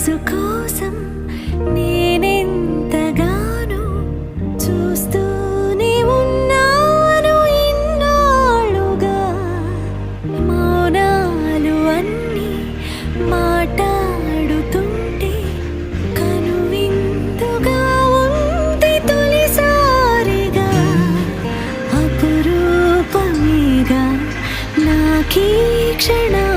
మనసు కోసం నేనెంతగానో చూస్తూనే ఉన్నాను ఇన్నాళ్ళుగా. మౌనాలు అన్నీ మాట్లాడుతుంటే కనువిందుగా ఉంది తొలిసారిగా. అపురూపమేగా నాకీ క్షణం